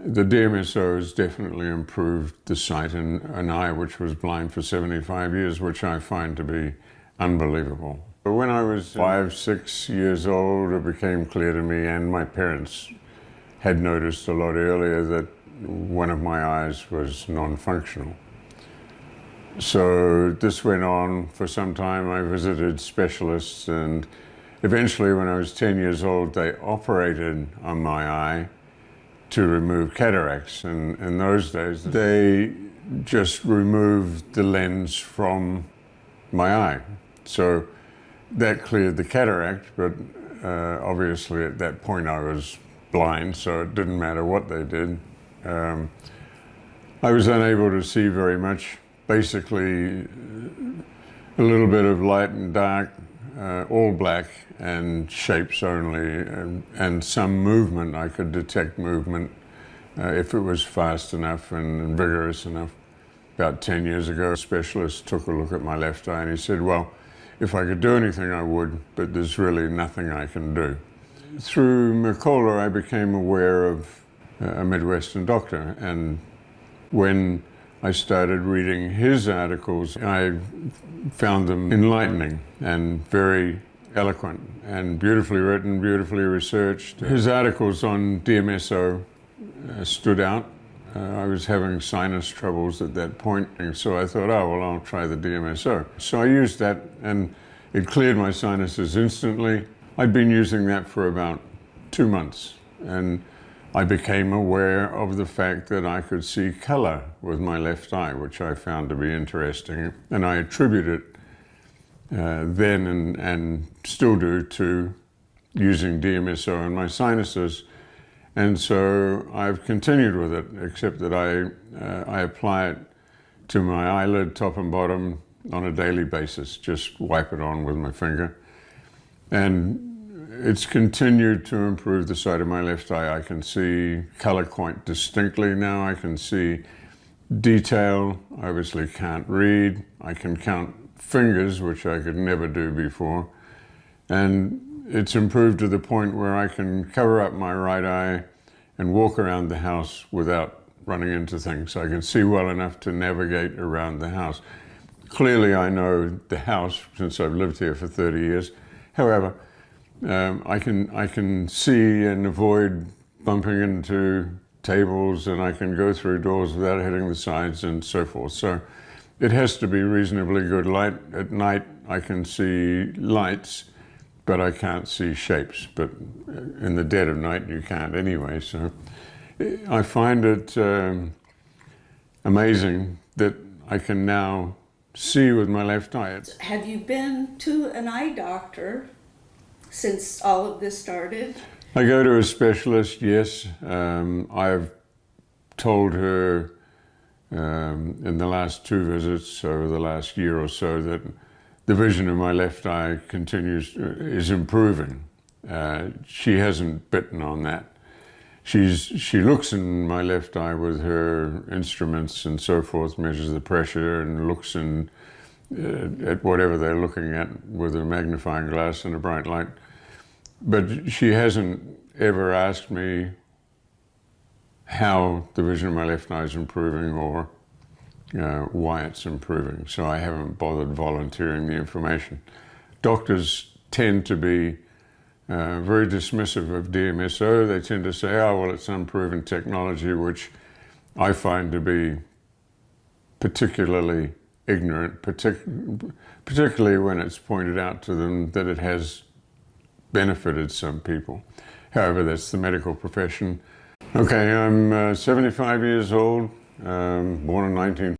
The DMSO has definitely improved the sight in an eye which was blind for 75 years, which I find to be unbelievable. But when I was 5, 6 years old, it became clear to me, and my parents had noticed a lot earlier, that one of my eyes was non-functional. So this went on for some time. I visited specialists, and eventually when I was 10 years old, they operated on my eye to remove cataracts. And in those days, they just removed the lens from my eye. So that cleared the cataract, but obviously at that point I was blind, so it didn't matter what they did. I was unable to see very much, basically a little bit of light and dark, all black, and shapes only, and some movement. I could detect movement if it was fast enough and vigorous enough. About 10 years ago, a specialist took a look at my left eye and he said, well, if I could do anything I would, but there's really nothing I can do. Through Mercola, I became aware of a Midwestern doctor, and when I started reading his articles, I found them enlightening and very eloquent and beautifully written, beautifully researched. His articles on DMSO stood out. I was having sinus troubles at that point, and so I thought, oh, well, I'll try the DMSO. So I used that, and it cleared my sinuses instantly. I'd been using that for about 2 months, and I became aware of the fact that I could see color with my left eye, which I found to be interesting, and I attribute it then and still do to using DMSO in my sinuses. And so I've continued with it, except that I apply it to my eyelid, top and bottom, on a daily basis. Just wipe it on with my finger. And it's continued to improve the sight of my left eye. I can see color quite distinctly now. I can see detail. I obviously can't read. I can count fingers, which I could never do before. And it's improved to the point where I can cover up my right eye and walk around the house without running into things. I can see well enough to navigate around the house. Clearly, I know the house since I've lived here for 30 years. However, I can see and avoid bumping into tables, and I can go through doors without hitting the sides and so forth. So it has to be reasonably good light. At night, I can see lights, but I can't see shapes. But in the dead of night, you can't anyway. So I find it amazing that I can now see with my left eye. Have you been to an eye doctor since all of this started? I go to a specialist, yes. I've told her in the last 2 visits over the last year or so that the vision of my left eye is improving. She hasn't bitten on that. She looks in my left eye with her instruments and so forth, measures the pressure and looks at whatever they're looking at with a magnifying glass and a bright light. But she hasn't ever asked me how the vision of my left eye is improving or why it's improving, so I haven't bothered volunteering the information. Doctors tend to be very dismissive of DMSO. They tend to say, oh, well, it's unproven technology, which I find to be particularly ignorant, particularly when it's pointed out to them that it has benefited some people. However, that's the medical profession. Okay, I'm 75 years old, born in